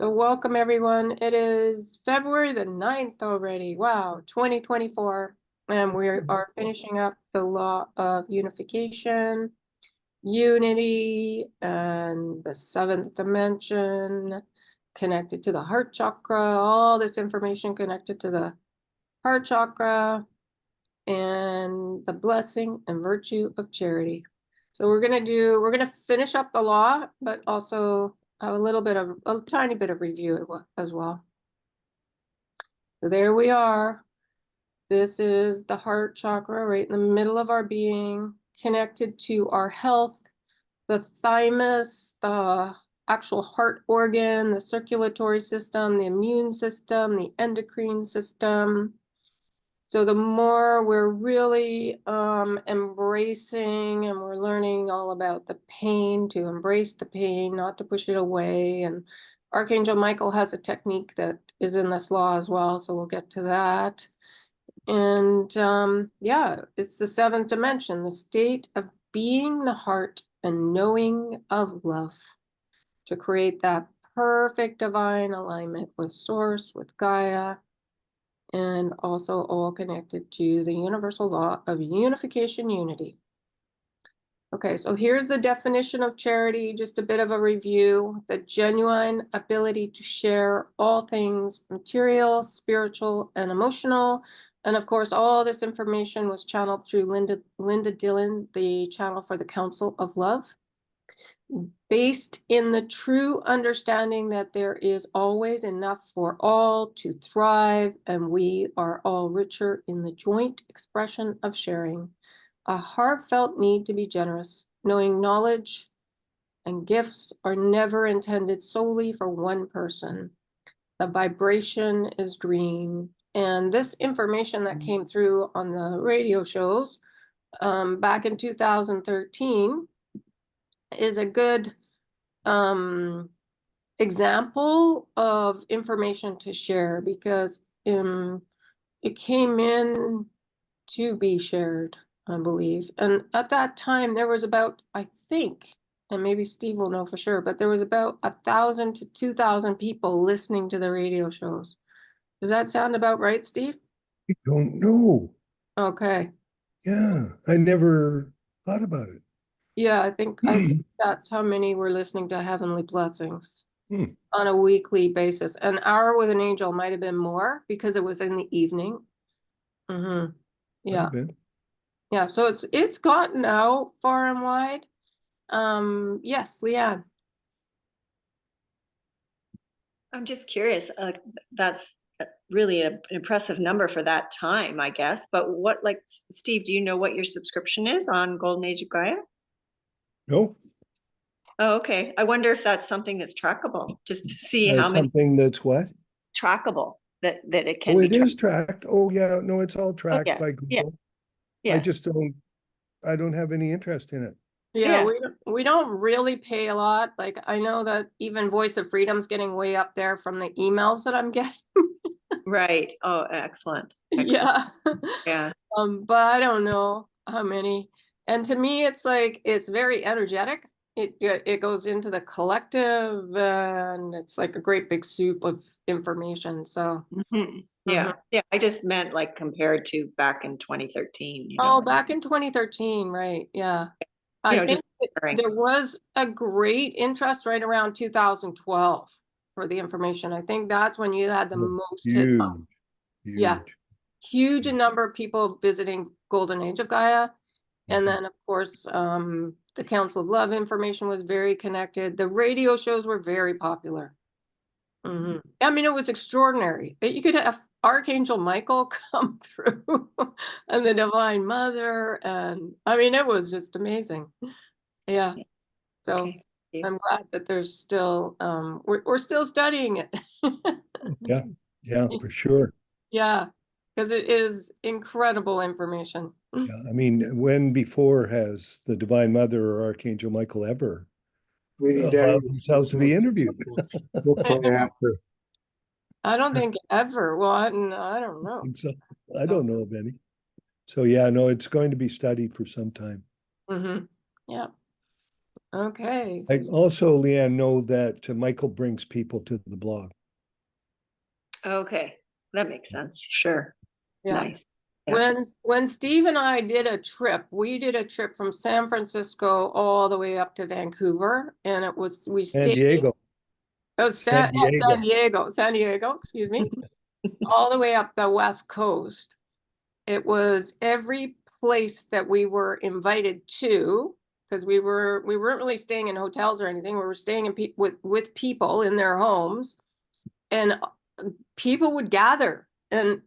So welcome everyone. It is February the 9th already. Wow, 2024. And we are finishing up the law of unification, unity, and the seventh dimension connected to the heart chakra. All this information connected to the heart chakra and the blessing and virtue of charity. So we're gonna finish up the law, but also have a tiny bit of review as well. So there we are. This is the heart chakra right in the middle of our being, connected to our health, the thymus, the actual heart organ, the circulatory system, the immune system, the endocrine system. So the more we're really embracing and we're learning all about the pain, to embrace the pain, not to push it away. And Archangel Michael has a technique that is in this law as well, so we'll get to that. And yeah, it's the seventh dimension, the state of being the heart and knowing of love, to create that perfect divine alignment with Source, with Gaia, and also all connected to the universal law of unification unity. Okay, so here's the definition of charity, just a bit of a review: the genuine ability to share all things material, spiritual, and emotional. And of course, all this information was channeled through Linda Dillon, the channel for the Council of Love, based in the true understanding that there is always enough for all to thrive, and we are all richer in the joint expression of sharing. A heartfelt need to be generous, knowing knowledge and gifts are never intended solely for one person. The vibration is green. And this information that came through on the radio shows back in 2013 is a good example of information to share, because it came in to be shared, I believe. And at that time, there was about, I think, and maybe Steve will know for sure, but there was about 1,000 to 2,000 people listening to the radio shows. Does that sound about right, Steve? I don't know. Okay. Yeah, I never thought about it. Yeah, I think that's how many were listening to Heavenly Blessings Hmm. on a weekly basis. An hour with an angel might have been more because it was in the evening. Might Yeah. have been. Yeah, so it's gotten out far and wide. Yes, Leanne. I'm just curious. That's really an impressive number for that time, I guess. But what, like, Steve, do you know what your subscription is on Golden Age of Gaia? No, Oh, okay. I wonder if that's something that's trackable, just to see how many something that's what? trackable that it can Oh, be it is tracked. Oh, yeah. No, it's all tracked yeah, by yeah, Google. I yeah, just I don't have any interest in it. Yeah, yeah. we don't really pay a lot. Like, I know that even Voice of Freedom's getting way up there from the emails that I'm getting. Right. Oh, excellent. Yeah. Yeah. But I don't know how many. And to me, it's like, it's very energetic. It goes into the collective, and it's like a great big soup of information. So, Mhm. Yeah. Yeah. I just meant like compared to back in 2013, oh, back in 2013, right? Yeah. I think just comparing. there was a great interest right around 2012 for the information. I think that's when you had the Oh, most hits huge, on. Yeah, huge. huge number of people visiting Golden Age of Gaia. And then, of course, the Council of Love information was very connected. The radio shows were very popular. I mean, it was extraordinary that you could have Archangel Michael come through and the Divine Mother. And I mean, it was just amazing. Yeah. So Okay. I'm glad that there's still, we're still studying it. Yeah, yeah, for sure. Yeah, because it is incredible information. Yeah, I mean, when before has the Divine Mother or Archangel Michael ever allowed themselves to be interviewed? We'll play after. I don't think ever. Well, I don't know. So I don't know of any. So yeah, no, it's going to be studied for some time. Yeah. Okay. I also, Leanne, know that Michael brings people to the blog. Okay, that makes sense. Sure. Yeah. Nice. Yeah. When Steve and I did a trip, we did a trip from San Francisco all the way up to Vancouver, and we San stayed. Diego. Oh, San Diego. San Diego, excuse me, all the way up the West Coast. It was every place that we were invited to, because we weren't really staying in hotels or anything. We were staying in with people in their homes, and people would gather, and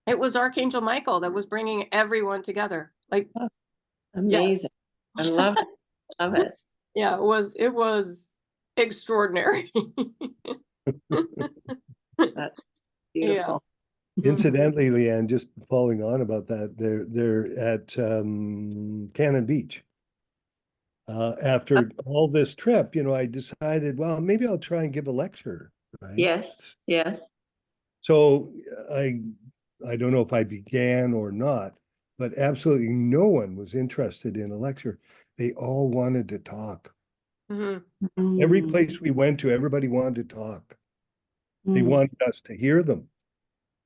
it was Archangel Michael that was bringing everyone together. Like, Amazing. I love it. Love it. yeah, it was extraordinary. That's beautiful. Incidentally, Leanne, just following on about that, they're at Cannon Beach. After all this trip, I decided, well, maybe I'll try and give a lecture, right? Yes. Yes. So I don't know if I began or not, but absolutely no one was interested in a lecture. They all wanted to talk. Mm-hmm. Every place we went to, everybody wanted to talk. They wanted us to hear them.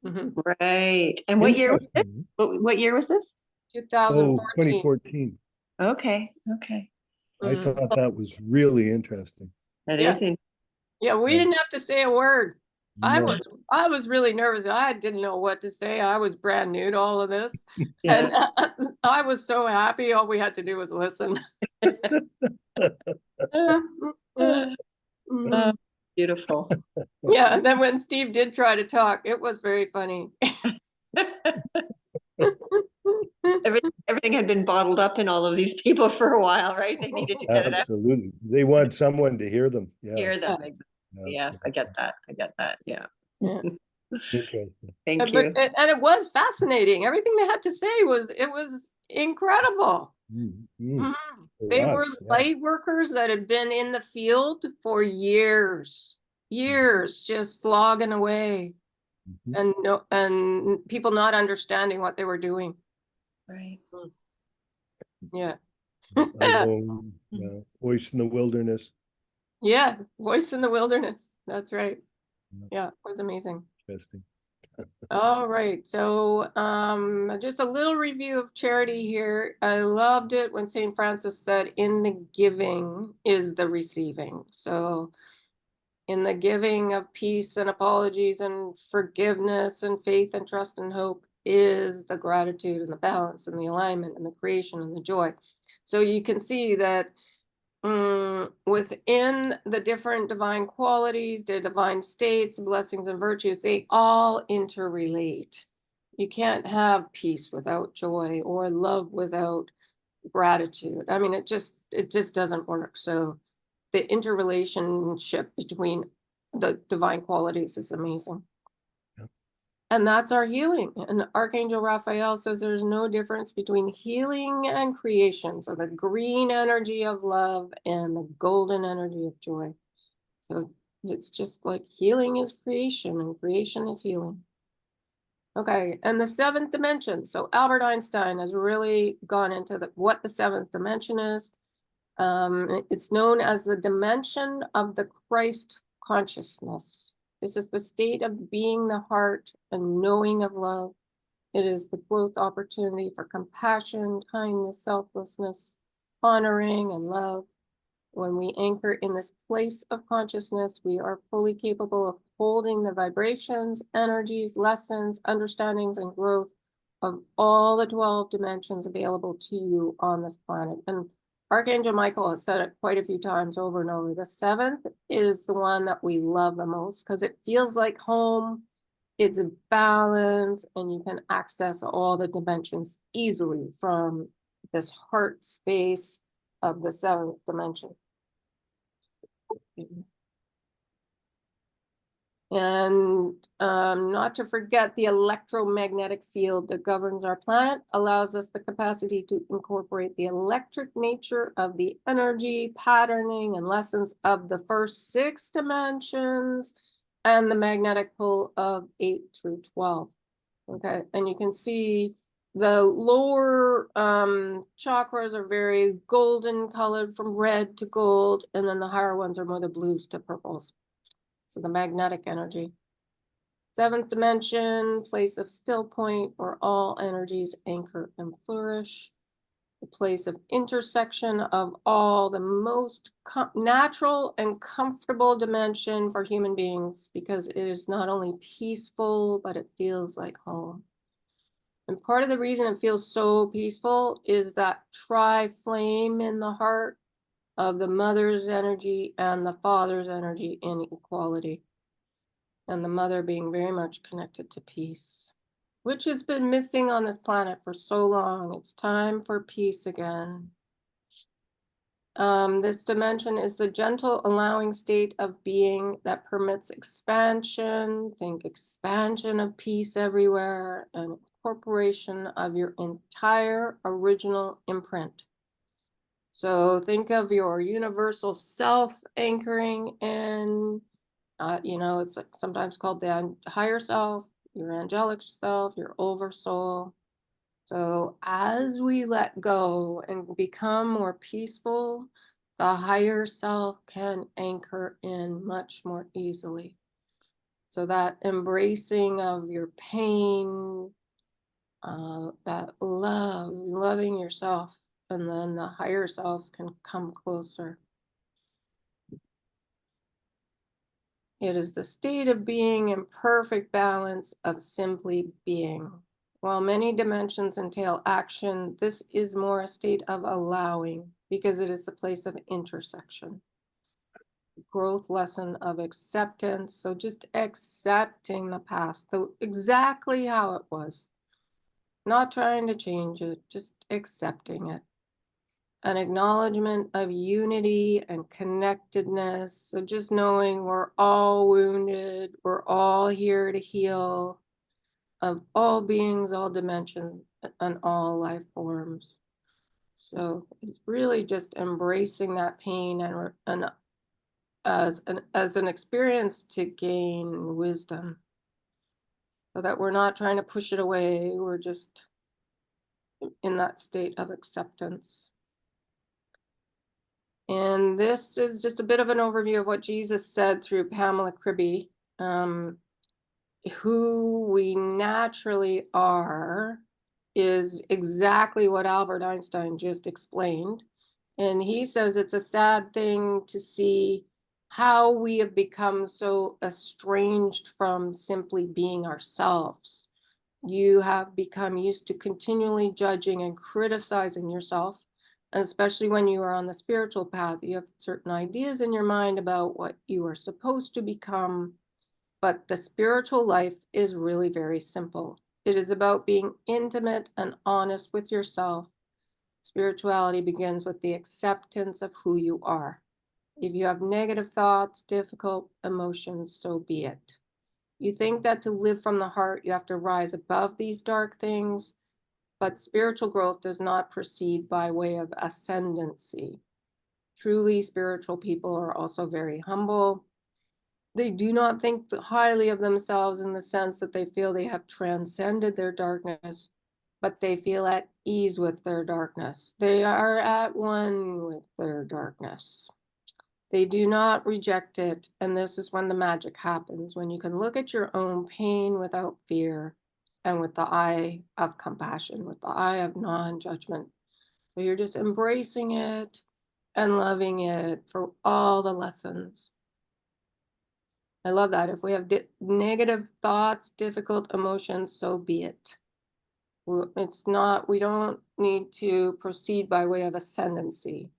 Mm-hmm. Right. And what year was this? Interesting. What year was this? 2014. 2014. Okay. Okay. I Mhm. thought that was really interesting. That Yeah. is in Yeah, we Yeah. didn't have to say a word. No. I was really nervous. I didn't know what to say. I was brand new to all of this. yeah. And I was so happy. All we had to do was listen. Oh, beautiful. Yeah, and then when Steve did try to talk, it was very funny. Everything had been bottled up in all of these people for a while, right? They needed to get it out, Absolutely. They want someone to hear them. Yeah. hear them. Yeah. Exactly. Yeah. Yes, I get that. I get that. Yeah. Yeah. Interesting. Thank But you. and it was fascinating. Everything they had to say was incredible. Mhm. Mhm. For They were us, yeah. light workers that had been in the field for years, just slogging away, Mhm. and people not understanding what they were doing. Right. Yeah. Alone, yeah. Voice in the wilderness. Yeah, voice in the wilderness. That's right. Yeah. Yeah, it was amazing. Interesting. All right, so just a little review of charity here. I loved it when St. Francis said, "In the giving is the receiving." So in the giving of peace and apologies and forgiveness and faith and trust and hope is the gratitude and the balance and the alignment and the creation and the joy. So you can see that within the different divine qualities, the divine states, blessings and virtues, they all interrelate. You can't have peace without joy or love without gratitude. I mean, it just doesn't work. So the interrelationship between the divine qualities is amazing. Yep. And that's our healing. And Archangel Raphael says there's no difference between healing and creation. So the green energy of love and the golden energy of joy. So it's just like healing is creation and creation is healing. Okay, and the seventh dimension. So Albert Einstein has really gone into what the seventh dimension is. It's known as the dimension of the Christ consciousness. This is the state of being the heart and knowing of love. It is the growth opportunity for compassion, kindness, selflessness, honoring, and love. When we anchor in this place of consciousness, we are fully capable of holding the vibrations, energies, lessons, understandings, and growth of all the 12 dimensions available to you on this planet. And Archangel Michael has said it quite a few times over and over. The seventh is the one that we love the most because it feels like home. It's a balance, and you can access all the dimensions easily from this heart space of the seventh dimension. And not to forget, the electromagnetic field that governs our planet allows us the capacity to incorporate the electric nature of the energy, patterning, and lessons of the first 6 dimensions and the magnetic pull of 8 through 12. Okay, and you can see The lower chakras are very golden colored from red to gold, and then the higher ones are more the blues to purples. So the magnetic energy. Seventh dimension, place of still point where all energies anchor and flourish. The place of intersection of all, the most natural and comfortable dimension for human beings, because it is not only peaceful, but it feels like home. And part of the reason it feels so peaceful is that tri-flame in the heart of the mother's energy and the father's energy in equality. And the mother being very much connected to peace, which has been missing on this planet for so long. It's time for peace again. This dimension is the gentle, allowing state of being that permits expansion. Think expansion of peace everywhere and incorporation of your entire original imprint. So think of your universal self anchoring in, it's like sometimes called the higher self, your angelic self, your oversoul. So as we let go and become more peaceful, the higher self can anchor in much more easily. So that embracing of your pain, that loving yourself, and then the higher selves can come closer. It is the state of being in perfect balance of simply being. While many dimensions entail action, this is more a state of allowing, because it is a place of intersection. Growth lesson of acceptance. So just accepting the past, exactly how it was. Not trying to change it, just accepting it. An acknowledgement of unity and connectedness. So just knowing we're all wounded, we're all here to heal, of all beings, all dimensions, and all life forms. So it's really just embracing that pain and as an experience to gain wisdom, so that we're not trying to push it away. We're just in that state of acceptance. And this is just a bit of an overview of what Jesus said through Pamela Kribbe. Who we naturally are is exactly what Albert Einstein just explained. And he says it's a sad thing to see how we have become so estranged from simply being ourselves. You have become used to continually judging and criticizing yourself. And especially when you are on the spiritual path, you have certain ideas in your mind about what you are supposed to become. But the spiritual life is really very simple. It is about being intimate and honest with yourself. Spirituality begins with the acceptance of who you are. If you have negative thoughts, difficult emotions, so be it. You think that to live from the heart, you have to rise above these dark things, but spiritual growth does not proceed by way of ascendancy. Truly spiritual people are also very humble. They do not think highly of themselves in the sense that they feel they have transcended their darkness, but they feel at ease with their darkness. They are at one with their darkness. They do not reject it, and this is when the magic happens, when you can look at your own pain without fear and with the eye of compassion, with the eye of non-judgment. So you're just embracing it and loving it for all the lessons. I love that. If we have negative thoughts, difficult emotions, so be it. It's not, we don't need to proceed by way of ascendancy.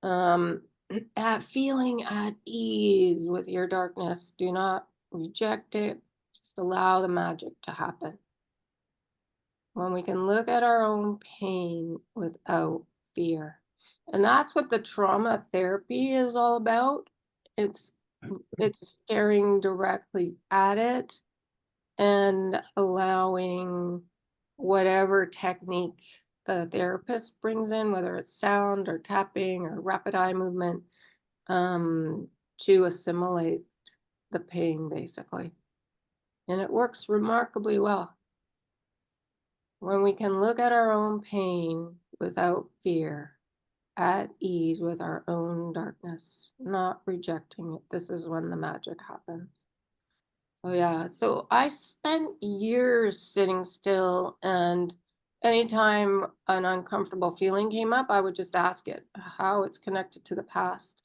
At feeling at ease with your darkness, do not reject it. Just allow the magic to happen. When we can look at our own pain without fear. And that's what the trauma therapy is all about. It's staring directly at it and allowing whatever technique the therapist brings in, whether it's sound or tapping or rapid eye movement, to assimilate the pain, basically. And it works remarkably well. when we can look at our own pain without fear, at ease with our own darkness, not rejecting it, this is when the magic happens. So yeah, so I spent years sitting still, and anytime an uncomfortable feeling came up, I would just ask it how it's connected to the past.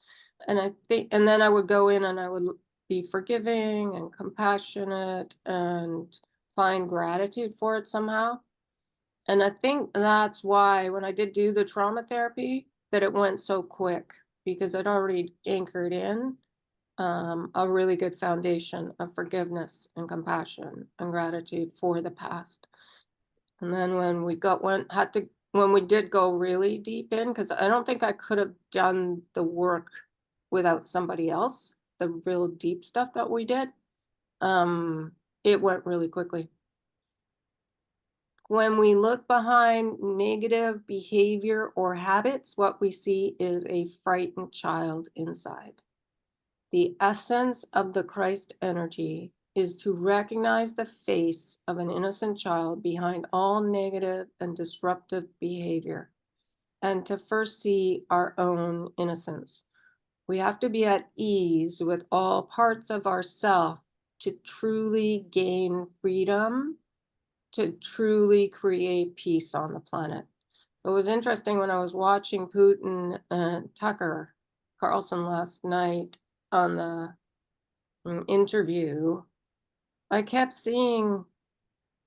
And I think, and then I would go in and I would be forgiving and compassionate and find gratitude for it somehow. And I think that's why when I did do the trauma therapy, that it went so quick, because I'd already anchored in a really good foundation of forgiveness and compassion and gratitude for the past. And then when we when we did go really deep in, because I don't think I could have done the work without somebody else, the real deep stuff that we did, it went really quickly. When we look behind negative behavior or habits, what we see is a frightened child inside. The essence of the Christ energy is to recognize the face of an innocent child behind all negative and disruptive behavior, and to first see our own innocence. We have to be at ease with all parts of ourself to truly gain freedom, to truly create peace on the planet. It was interesting when I was watching Putin and Tucker Carlson last night on the interview, I kept seeing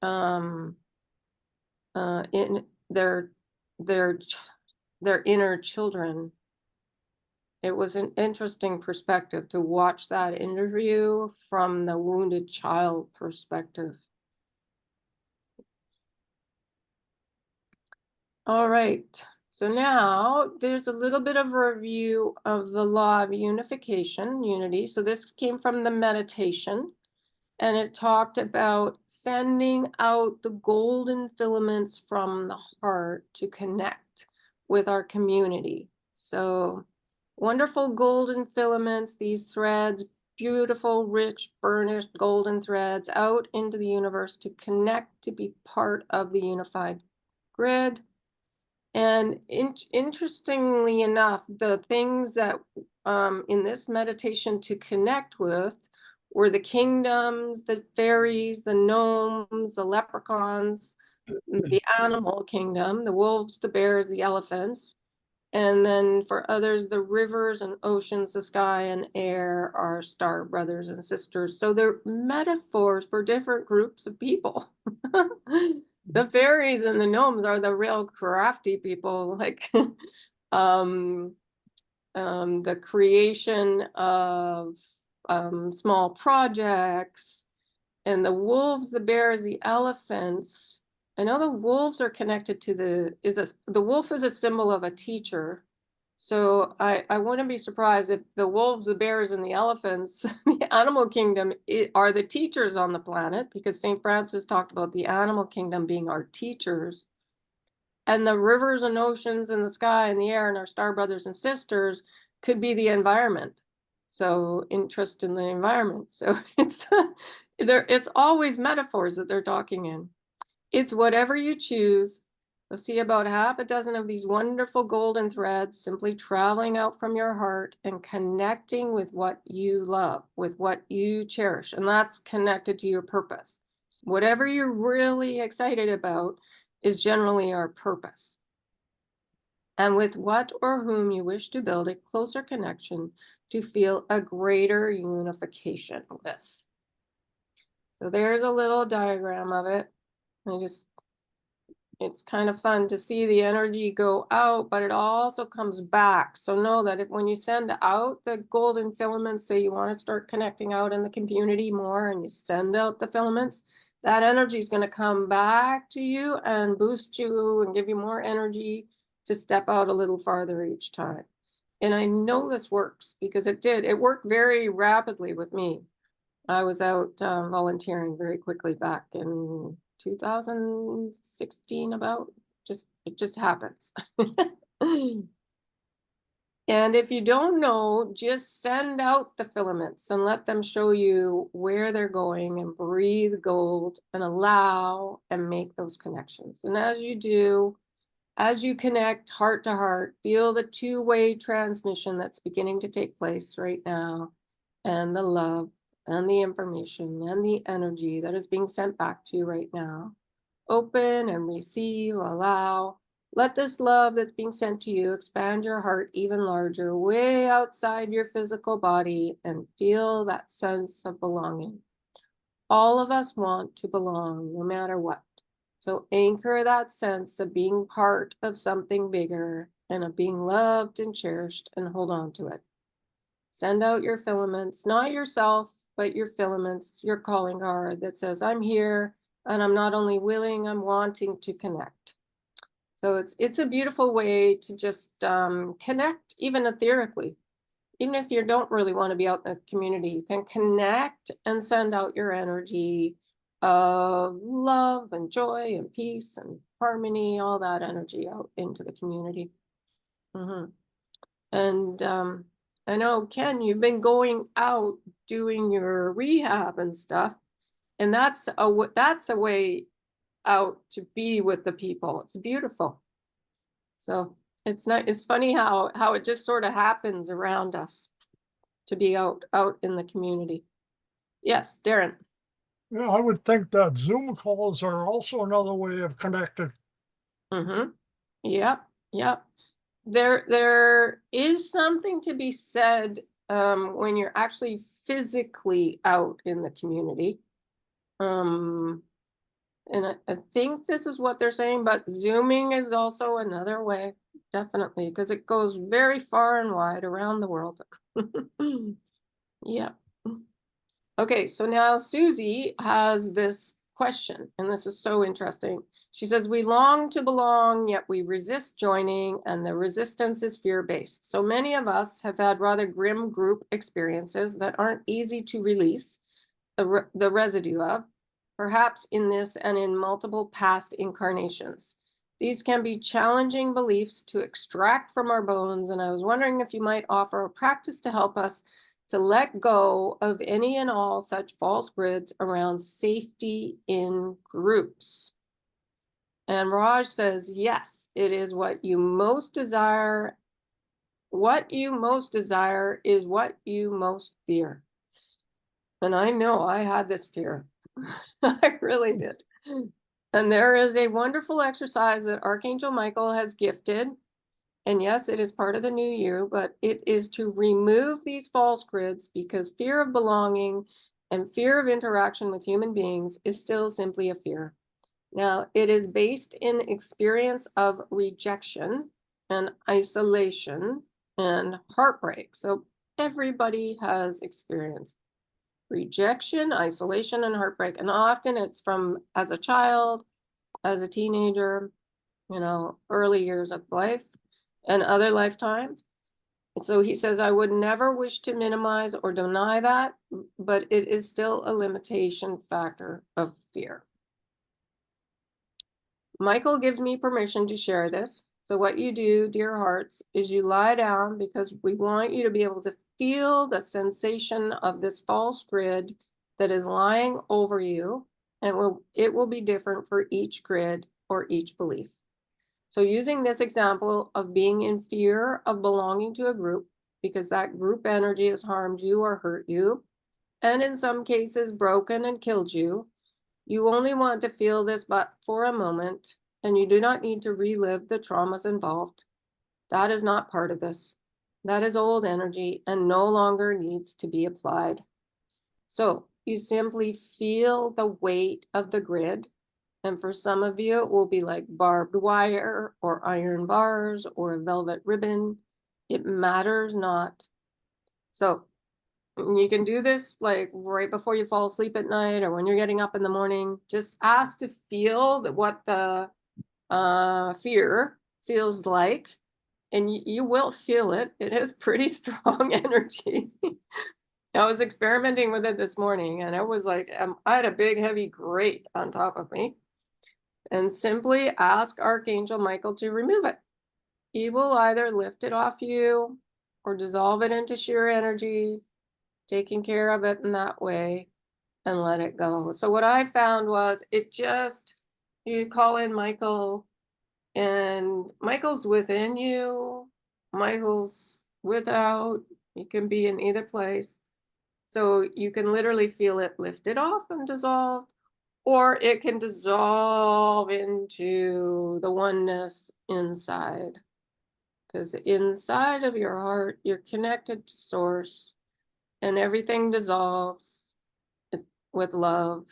in their inner children. It was an interesting perspective to watch that interview from the wounded child perspective. All right, so now there's a little bit of a review of the law of unification, unity. So this came from the meditation, and it talked about sending out the golden filaments from the heart to connect with our community. So wonderful golden filaments, these threads, beautiful, rich, burnished golden threads out into the universe to connect, to be part of the unified grid. And interestingly enough, the things that in this meditation to connect with were the kingdoms, the fairies, the gnomes, the leprechauns, the animal kingdom, the wolves, the bears, the elephants. And then for others, the rivers and oceans, the sky and air are star brothers and sisters. So they're metaphors for different groups of people. The fairies and the gnomes are the real crafty people, like the creation of small projects. And the wolves, the bears, the elephants. I know the wolves are connected to the wolf is a symbol of a teacher. So I wouldn't be surprised if the wolves, the bears, and the elephants, the animal kingdom, are the teachers on the planet, because St. Francis talked about the animal kingdom being our teachers. And the rivers and oceans and the sky and the air and our star brothers and sisters could be the environment. So interest in the environment. So it's always metaphors that they're talking in. It's whatever you choose. You'll see about half a dozen of these wonderful golden threads simply traveling out from your heart and connecting with what you love, with what you cherish. And that's connected to your purpose. Whatever you're really excited about is generally our purpose. And with what or whom you wish to build a closer connection to feel a greater unification with. So there's a little diagram of it. It's kind of fun to see the energy go out, but it also comes back. So know that when you send out the golden filaments, say you want to start connecting out in the community more, and you send out the filaments, that energy is going to come back to you and boost you and give you more energy to step out a little farther each time. And I know this works because it did. It worked very rapidly with me. I was out volunteering very quickly back in 2016 about. It just happens. And if you don't know, just send out the filaments and let them show you where they're going, and breathe gold and allow and make those connections. And as you do, as you connect heart to heart, feel the two-way transmission that's beginning to take place right now, and the love and the information and the energy that is being sent back to you right now. Open and receive, allow. Let this love that's being sent to you expand your heart even larger, way outside your physical body, and feel that sense of belonging. All of us want to belong, no matter what. So anchor that sense of being part of something bigger and of being loved and cherished, and hold on to it. Send out your filaments, not yourself, but your filaments, your calling card that says, I'm here and I'm not only willing, I'm wanting to connect. So it's a beautiful way to just connect, even etherically. Even if you don't really want to be out in the community, you can connect and send out your energy of love and joy and peace and harmony, all that energy out into the community. And I know, Ken, you've been going out doing your rehab and stuff, and that's a way out to be with the people. It's beautiful. So it's funny how it just sort of happens around us to be out in the community. Yes, Darren. Yeah, I would think that Zoom calls are also another way of connecting. Yep. There is something to be said when you're actually physically out in the community. And I think this is what they're saying, but Zooming is also another way, definitely, because it goes very far and wide around the world. Yeah. Okay, so now Susie has this question, and this is so interesting. She says, we long to belong, yet we resist joining, and the resistance is fear-based. So many of us have had rather grim group experiences that aren't easy to release the residue of, perhaps in this and in multiple past incarnations. These can be challenging beliefs to extract from our bones, and I was wondering if you might offer a practice to help us to let go of any and all such false grids around safety in groups. And Raj says, yes, it is what you most desire. What you most desire is what you most fear. And I know I had this fear. I really did. And there is a wonderful exercise that Archangel Michael has gifted. And yes, it is part of the new year, but it is to remove these false grids, because fear of belonging and fear of interaction with human beings is still simply a fear. Now, it is based in experience of rejection and isolation and heartbreak. So everybody has experienced rejection, isolation, and heartbreak. And often it's from as a child, as a teenager, early years of life, and other lifetimes. So he says, I would never wish to minimize or deny that, but it is still a limitation factor of fear. Michael gives me permission to share this. So what you do, dear hearts, is you lie down, because we want you to be able to feel the sensation of this false grid that is lying over you, and it will be different for each grid or each belief. So using this example of being in fear of belonging to a group, because that group energy has harmed you or hurt you, and in some cases broken and killed you, you only want to feel this but for a moment, and you do not need to relive the traumas involved. That is not part of this. That is old energy and no longer needs to be applied. So you simply feel the weight of the grid. And for some of you, it will be like barbed wire or iron bars or a velvet ribbon. It matters not. So you can do this like right before you fall asleep at night, or when you're getting up in the morning. Just ask to feel what the fear feels like. And you will feel it. It is pretty strong energy. I was experimenting with it this morning, and it was like I had a big heavy grate on top of me. And simply ask Archangel Michael to remove it. He will either lift it off you, or dissolve it into sheer energy, taking care of it in that way, and let it go. So what I found was you call in Michael, and Michael's within you, Michael's without, you can be in either place. So you can literally feel it lifted off and dissolved, or it can dissolve into the oneness inside. Because inside of your heart, you're connected to source, and everything dissolves with love.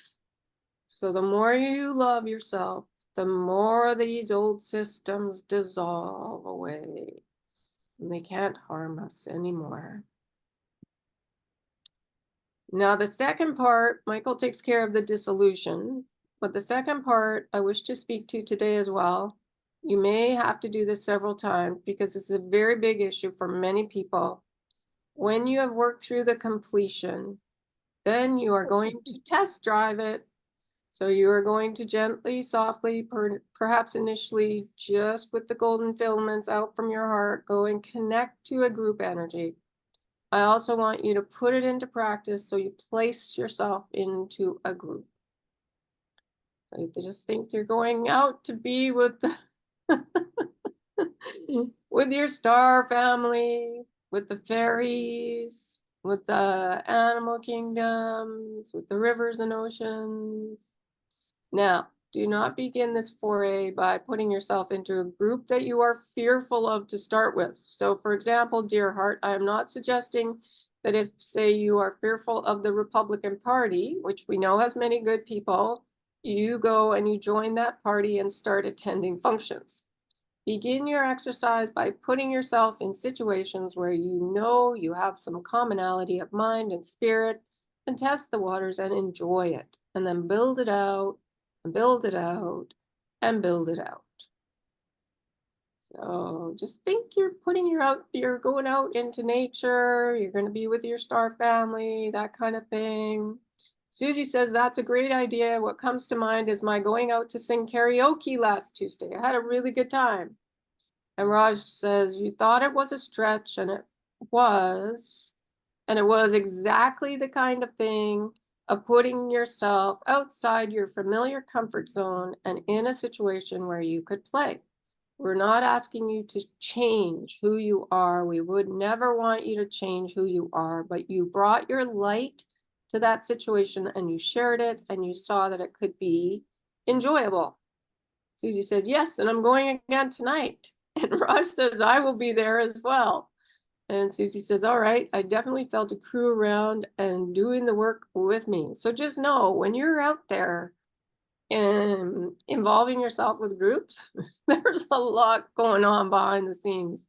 So the more you love yourself, the more these old systems dissolve away, and they can't harm us anymore. Now, the second part, Michael takes care of the dissolution, but the second part I wish to speak to today as well. You may have to do this several times because it's a very big issue for many people. When you have worked through the completion, then you are going to test drive it. So you are going to gently, softly, perhaps initially just with the golden filaments out from your heart, go and connect to a group energy. I also want you to put it into practice so you place yourself into a group. So you just think you're going out to be with the with your star family, with the fairies, with the animal kingdoms, with the rivers and oceans. Now, do not begin this foray by putting yourself into a group that you are fearful of to start with. So, for example, dear heart, I am not suggesting that if, say, you are fearful of the Republican Party, which we know has many good people, you go and you join that party and start attending functions. Begin your exercise by putting yourself in situations where you know you have some commonality of mind and spirit, and test the waters and enjoy it, and then build it out, and build it out, and build it out. So just think you're going out into nature, you're going to be with your star family, that kind of thing. Susie says, that's a great idea. What comes to mind is my going out to sing karaoke last Tuesday. I had a really good time. And Raj says, you thought it was a stretch, and it was. And it was exactly the kind of thing of putting yourself outside your familiar comfort zone and in a situation where you could play. We're not asking you to change who you are. We would never want you to change who you are, but you brought your light to that situation and you shared it and you saw that it could be enjoyable. Susie said, yes, and I'm going again tonight. And Raj says, I will be there as well. And Susie says, all right, I definitely felt a crew around and doing the work with me. So just know when you're out there and involving yourself with groups, there's a lot going on behind the scenes.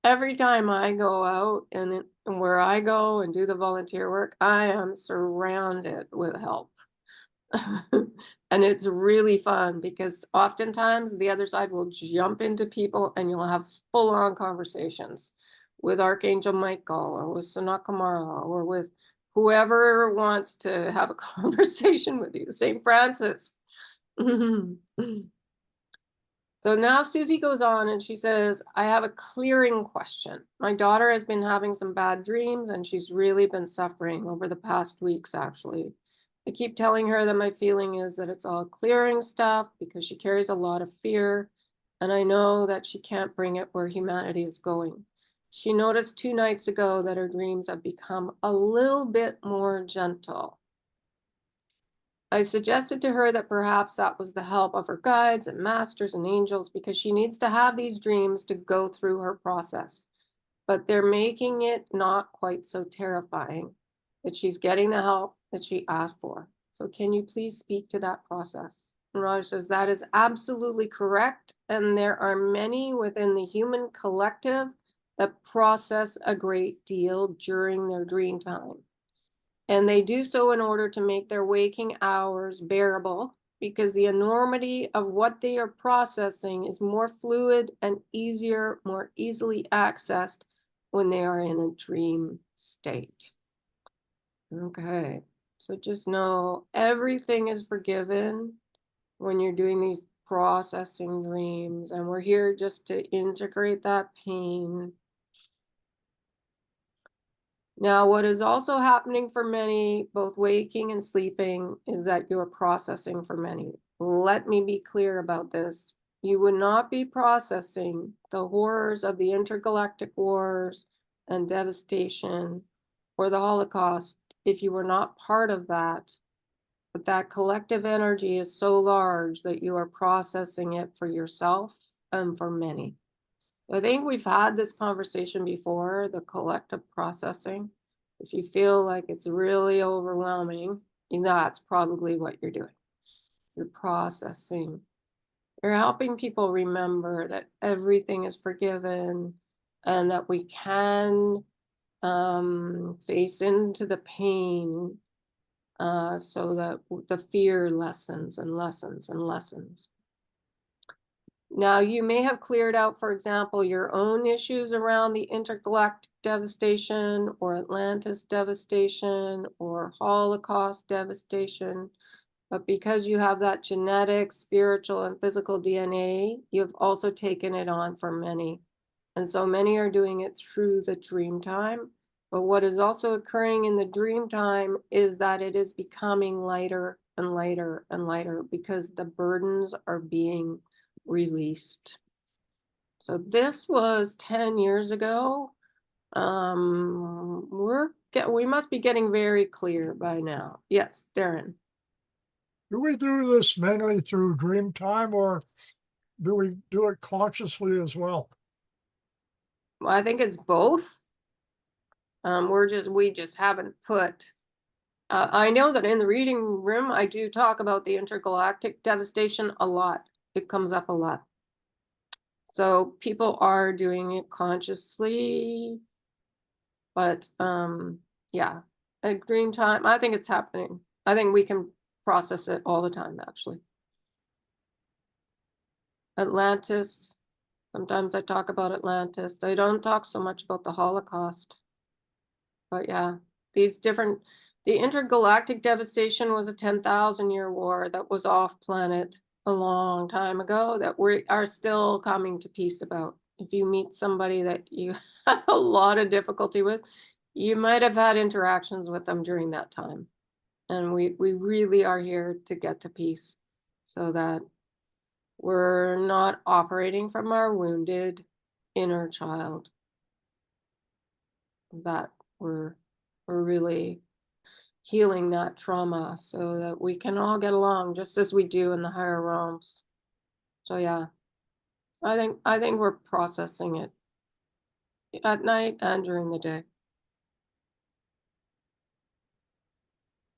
Every time I go out and where I go and do the volunteer work, I am surrounded with help. And it's really fun because oftentimes the other side will jump into people and you'll have full-on conversations with Archangel Michael or with Sanakamara or with whoever wants to have a conversation with you, St. Francis. So now Susie goes on and she says, I have a clearing question. My daughter has been having some bad dreams and she's really been suffering over the past weeks, actually. I keep telling her that my feeling is that it's all clearing stuff because she carries a lot of fear, and I know that she can't bring it where humanity is going. She noticed 2 nights ago that her dreams have become a little bit more gentle. I suggested to her that perhaps that was the help of her guides and masters and angels because she needs to have these dreams to go through her process. But they're making it not quite so terrifying, that she's getting the help that she asked for. So can you please speak to that process? And Raj says, that is absolutely correct. And there are many within the human collective that process a great deal during their dream time. And they do so in order to make their waking hours bearable because the enormity of what they are processing is more fluid and easier, more easily accessed when they are in a dream state. Okay, so just know everything is forgiven when you're doing these processing dreams, and we're here just to integrate that pain Now, what is also happening for many, both waking and sleeping, is that you're processing for many. Let me be clear about this. You would not be processing the horrors of the intergalactic wars and devastation or the Holocaust if you were not part of that. But that collective energy is so large that you are processing it for yourself and for many. I think we've had this conversation before, the collective processing. If you feel like it's really overwhelming, that's probably what you're doing. You're processing. You're helping people remember that everything is forgiven and that we can face into the pain so that the fear lessens and lessens and lessens. Now, you may have cleared out, for example, your own issues around the intergalactic devastation or Atlantis devastation or Holocaust devastation. But because you have that genetic, spiritual, and physical DNA, you've also taken it on for many. And so many are doing it through the dream time. But what is also occurring in the dream time is that it is becoming lighter and lighter and lighter because the burdens are being released. So this was 10 years ago. We must be getting very clear by now. Yes, Darren. Do we do this mainly through dream time, or do we do it consciously as well? Well, I think it's both. We just haven't put. I know that in the reading room, I do talk about the intergalactic devastation a lot. It comes up a lot. So people are doing it consciously, but yeah, at dream time, I think it's happening. I think we can process it all the time, actually. Atlantis, sometimes I talk about Atlantis. I don't talk so much about the Holocaust. But yeah, the intergalactic devastation was a 10,000-year war that was off planet a long time ago that we are still coming to peace about. If you meet somebody that you have a lot of difficulty with, you might have had interactions with them during that time. And we really are here to get to peace so that we're not operating from our wounded inner child. That we're really healing that trauma so that we can all get along just as we do in the higher realms. So yeah, I think we're processing it at night and during the day.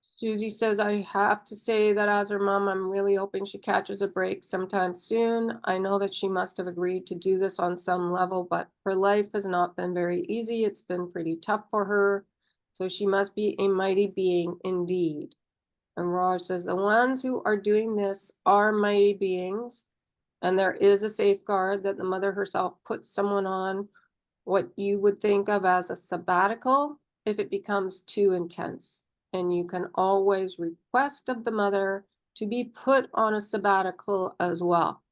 Susie says, I have to say that as her mom, I'm really hoping she catches a break sometime soon. I know that she must have agreed to do this on some level, but her life has not been very easy. It's been pretty tough for her. So she must be a mighty being indeed. And Raj says, the ones who are doing this are mighty beings. And there is a safeguard that the mother herself puts someone on what you would think of as a sabbatical if it becomes too intense. And you can always request of the mother to be put on a sabbatical as well.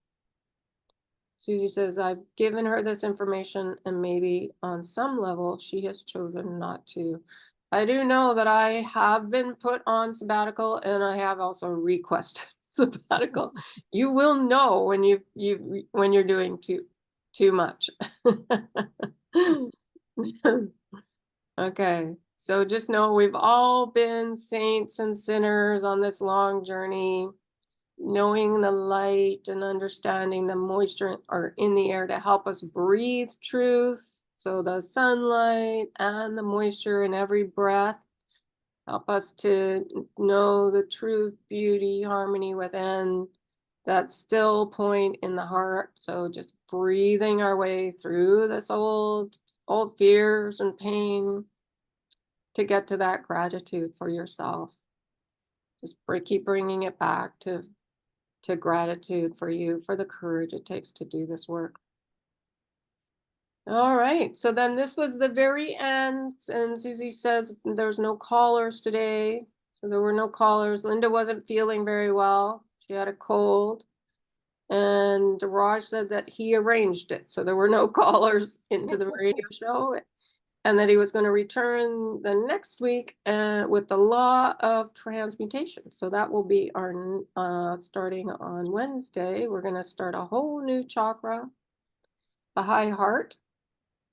Susie says, I've given her this information and maybe on some level she has chosen not to. I do know that I have been put on sabbatical and I have also requested sabbatical. You will know when when you're doing too much. Okay, so just know we've all been saints and sinners on this long journey, knowing the light and understanding the moisture are in the air to help us breathe truth. So the sunlight and the moisture in every breath help us to know the truth, beauty, harmony within, that still point in the heart. So just breathing our way through this old fears and pain to get to that gratitude for yourself. Just keep bringing it back to gratitude for you, for the courage it takes to do this work. All right, so then this was the very end, and Susie says there's no callers today. So there were no callers. Linda wasn't feeling very well. She had a cold. And Raj said that he arranged it. So there were no callers into the radio show. and that he was going to return the next week with the law of transmutation. So that will be our starting on Wednesday. We're going to start a whole new chakra, the high heart.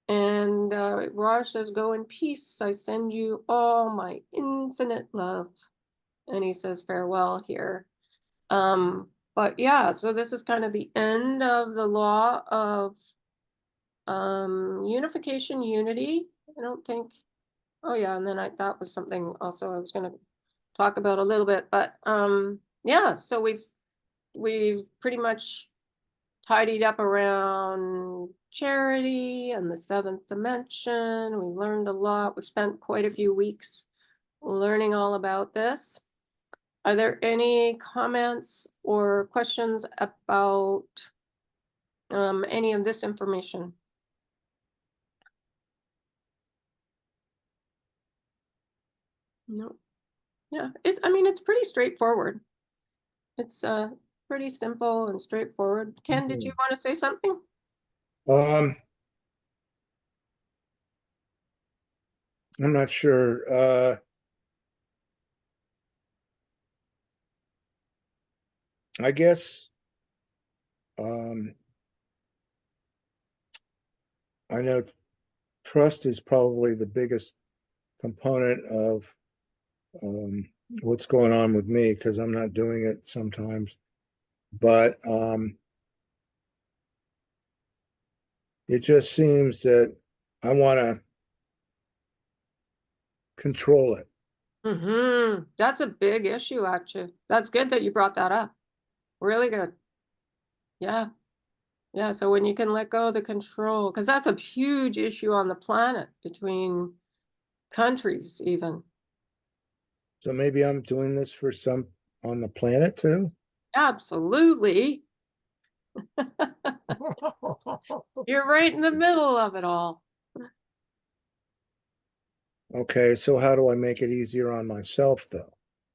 And Raj says, go in peace. I send you all my infinite love. And he says farewell here. But yeah, so this is kind of the end of the law of unification, unity. I don't think, oh yeah, and then that was something also I was going to talk about a little bit, but yeah, so we've pretty much tidied up around charity and the seventh dimension. We learned a lot. We've spent quite a few weeks learning all about this. Are there any comments or questions about any of this information? No. Yeah, I mean, it's pretty straightforward. It's pretty simple and straightforward. Ken, did you want to say something? I'm not sure. I guess I know trust is probably the biggest component of what's going on with me, because I'm not doing it sometimes. But it just seems that I want to control it. That's a big issue, actually. That's good that you brought that up. Really good. Yeah. Yeah. So when you can let go of the control, because that's a huge issue on the planet between countries, even. So maybe I'm doing this for some on the planet too. Absolutely. You're right in the middle of it all. Okay, so how do I make it easier on myself though?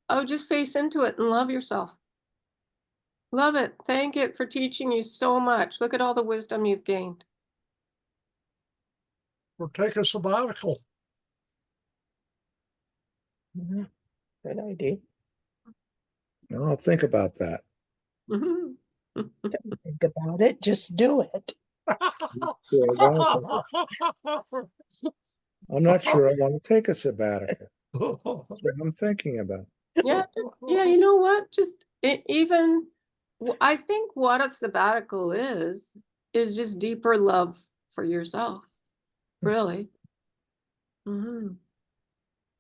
Oh, just face into it and love yourself. Love it. Thank it for teaching you so much. Look at all the wisdom you've gained. Or take a sabbatical. Good idea. I'll think about that. Mhm. Don't think about it, just do it. I'm not sure I want to take a sabbatical. That's what I'm thinking about. Yeah, you know what? Just even, I think what a sabbatical is just deeper love for yourself, really.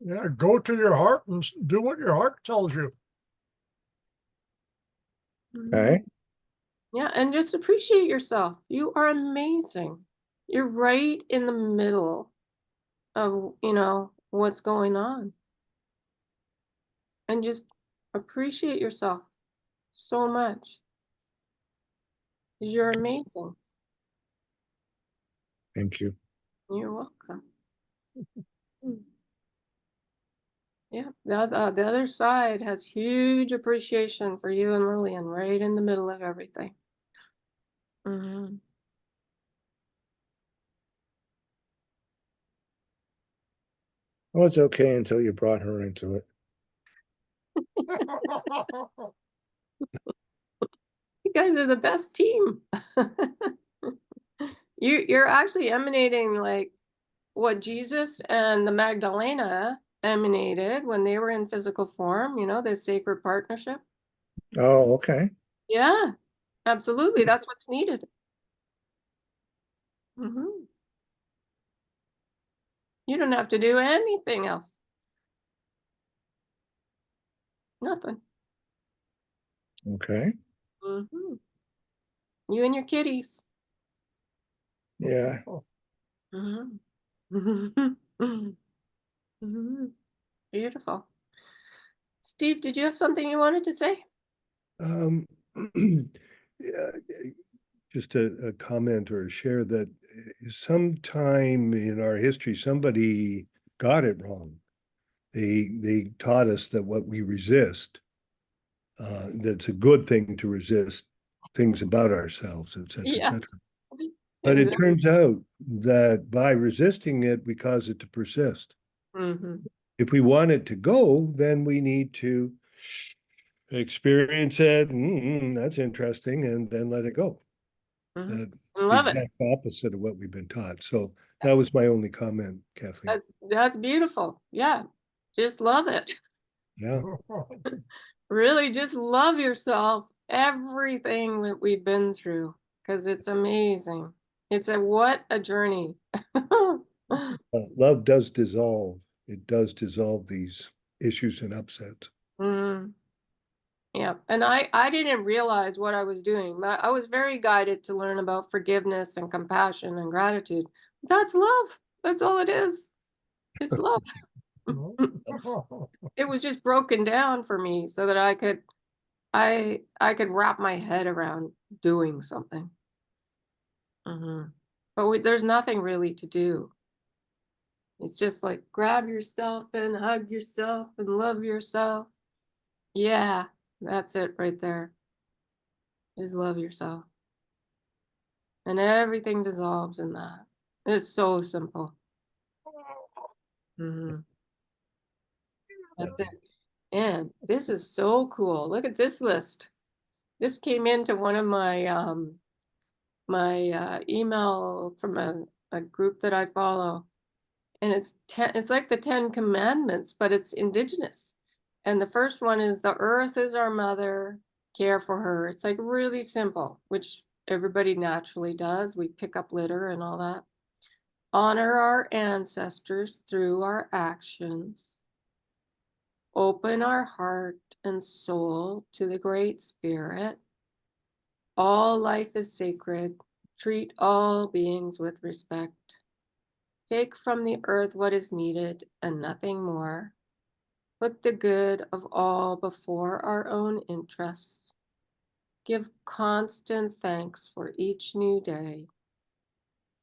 Yeah, go to your heart and do what your heart tells you. Okay. Yeah, and just appreciate yourself. You are amazing. You're right in the middle of, what's going on. And just appreciate yourself so much. You're amazing. Thank you. You're welcome. Yeah, the other side has huge appreciation for you and Lillian right in the middle of everything. I was okay until you brought her into it. You guys are the best team. You're actually emanating like what Jesus and the Magdalena emanated when they were in physical form, the sacred partnership. Oh, okay. Yeah, absolutely. That's what's needed. You don't have to do anything else. Nothing. Okay. You and your kitties. Yeah. Beautiful. Steve, did you have something you wanted to say? Yeah, just a comment or a share that sometime in our history, somebody got it wrong. They taught us that what we resist, that it's a good thing to resist things about ourselves, et cetera, et cetera. Yes. But it turns out that by resisting it, we cause it to persist. Mhm. If we want it to go, then we need to experience it. That's interesting, and then let it go. Mhm. That's I the love it. exact opposite of what we've been taught. So that was my only comment, Kathleen. That's beautiful. Yeah. Just love it. Yeah. Really just love yourself, everything that we've been through, because it's amazing. What a journey. Love does dissolve. It does dissolve these issues and upsets. Mhm. Yeah, and I didn't realize what I was doing. I was very guided to learn about forgiveness and compassion and gratitude. That's love. That's all it is. It's love. It was just broken down for me so that I could wrap my head around doing something. But there's nothing really to do. It's just like grab yourself and hug yourself and love yourself. Yeah, that's it right there. Just love yourself. And everything dissolves in that. It's so simple. Mhm. That's it. And this is so cool. Look at this list. This came into one of my email from a group that I follow. And it's like the 10 commandments, but it's indigenous. And the first one is the earth is our mother, care for her. It's like really simple, which everybody naturally does. We pick up litter and all that. Honor our ancestors through our actions. Open our heart and soul to the Great Spirit. All life is sacred. Treat all beings with respect. Take from the earth what is needed and nothing more. Put the good of all before our own interests. Give constant thanks for each new day.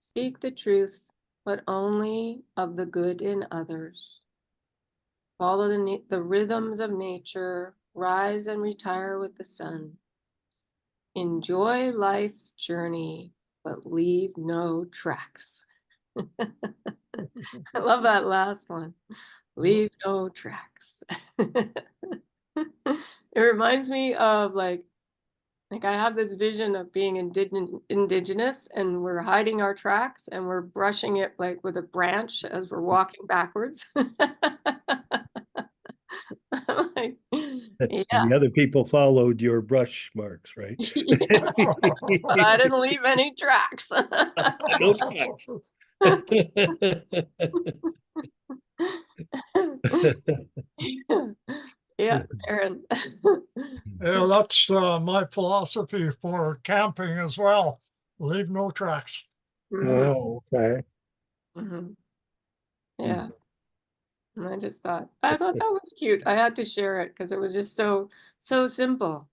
Speak the truth, but only of the good in others. Follow the rhythms of nature. Rise and retire with the sun. Enjoy life's journey, but leave no tracks. I love that last one. Leave no tracks. It reminds me of like I have this vision of being indigenous and we're hiding our tracks and we're brushing it like with a branch as we're walking backwards. Like, And yeah. the other people followed your brush marks, right? Yeah, but I didn't leave any tracks. No tracks. Yeah, Aaron. Yeah, that's my philosophy for camping as well. Leave no tracks. Mhm, Oh, okay. mhm. Yeah, and I thought that was cute. I had to share it because it was just so simple.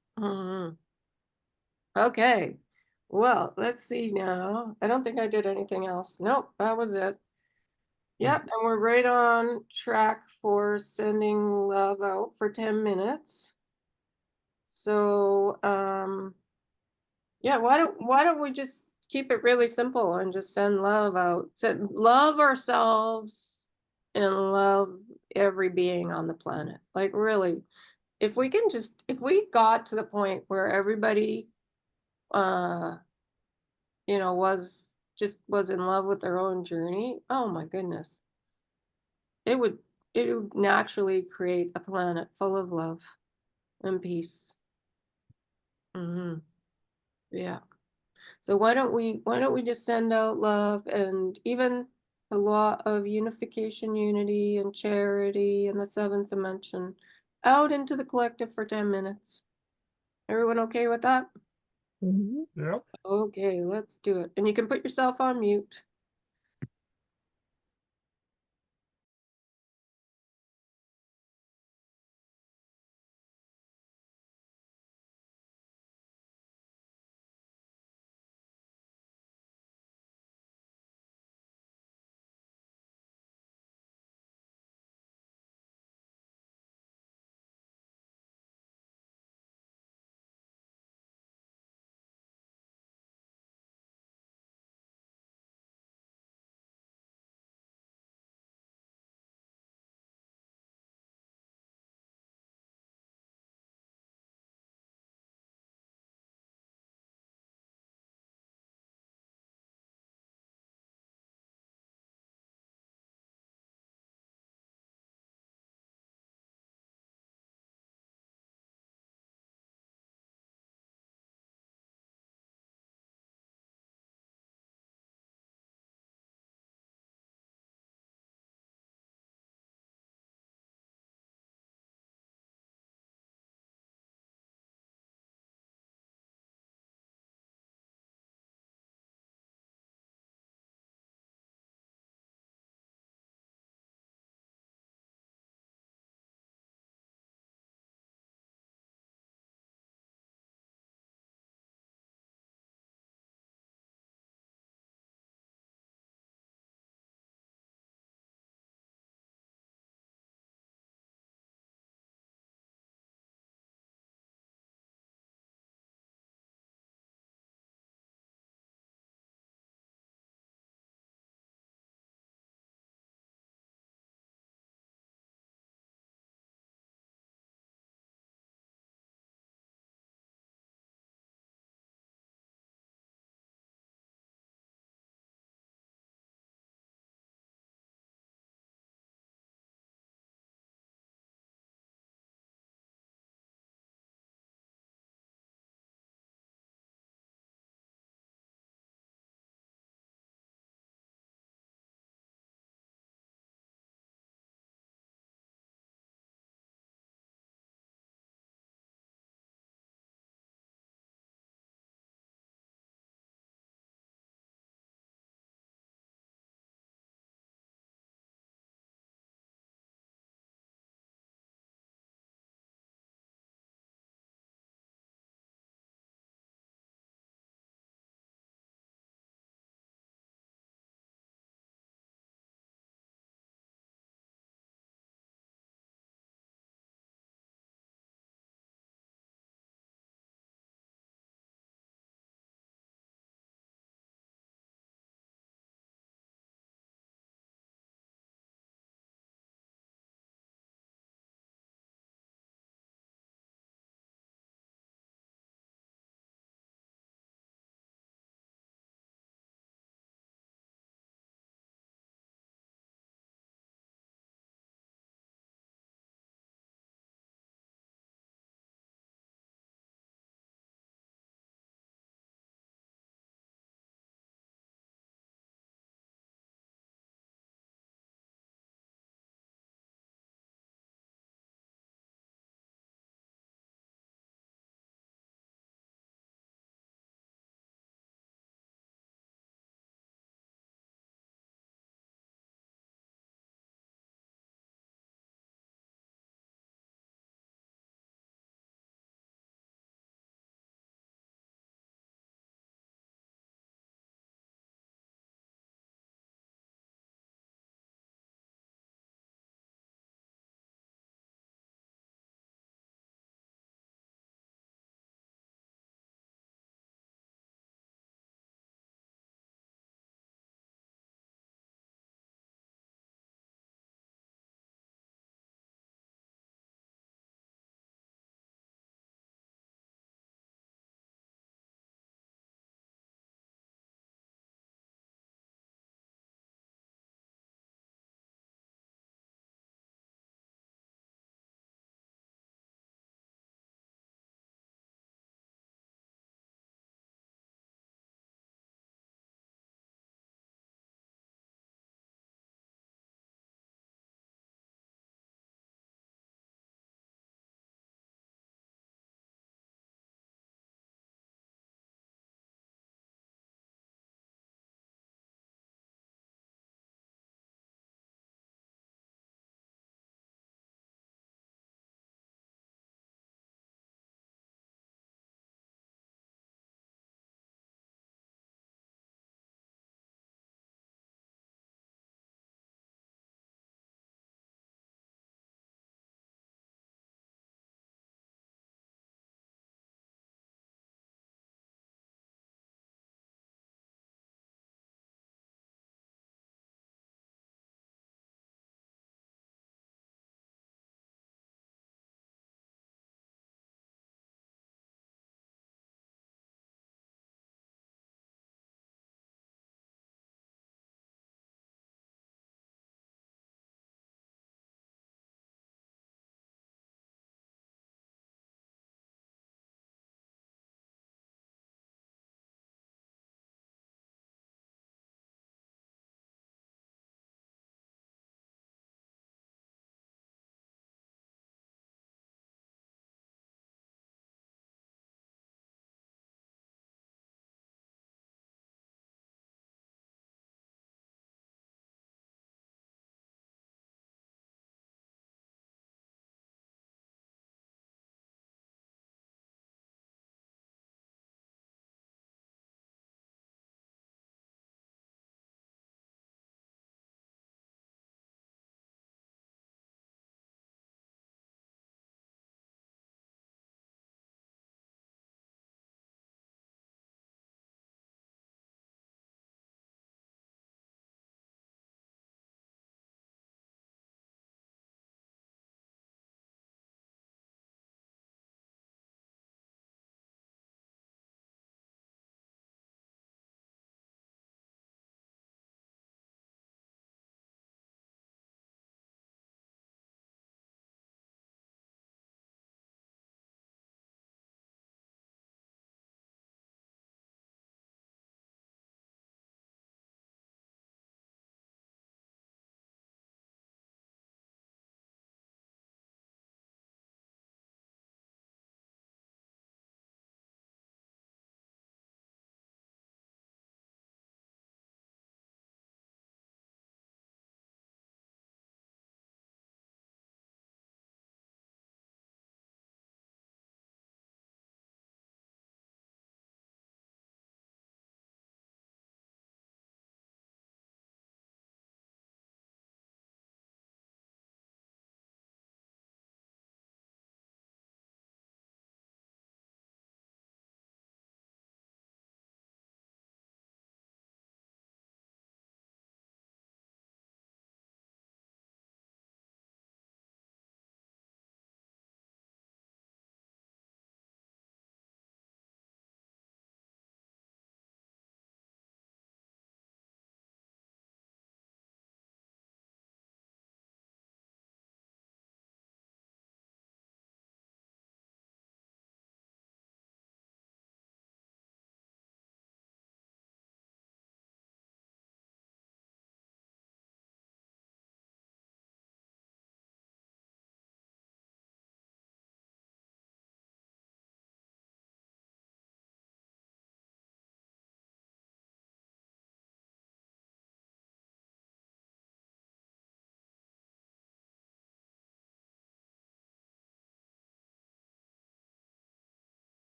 Okay, well, let's see now. I don't think I did anything else. Nope, that was it. Yep, and we're right on track for sending love out for 10 minutes. So, yeah, why don't we just keep it really simple and just send love out? Love ourselves and love every being on the planet. Like really, if we got to the point where everybody uh was in love with their own journey, oh my goodness. It would it would naturally create a planet full of love and peace. Hmm. Yeah. So why don't we just send out love and even the law of unification, unity, and charity and the seventh dimension out into the collective for 10 minutes. Everyone okay with that? Mhm. Yep. Okay, let's do it. And you can put yourself on mute.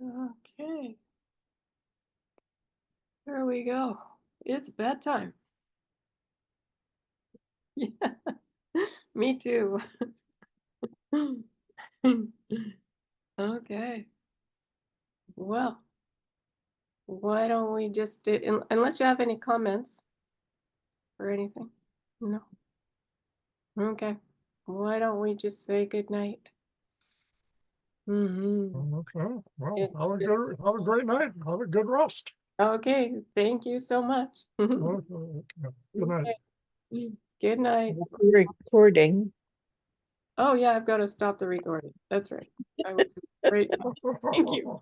Okay. There we go. It's bedtime. Yeah, me too. Okay. Well, why don't we just, unless you have any comments or anything? No. Okay. Why don't we just say good night? Okay, well, Good- have a great night. Have a good rest. Okay, thank you so much. Okay, good night. Okay. Good night. Recording. Oh yeah, I've got to stop the recording. That's right. I was right. Thank you.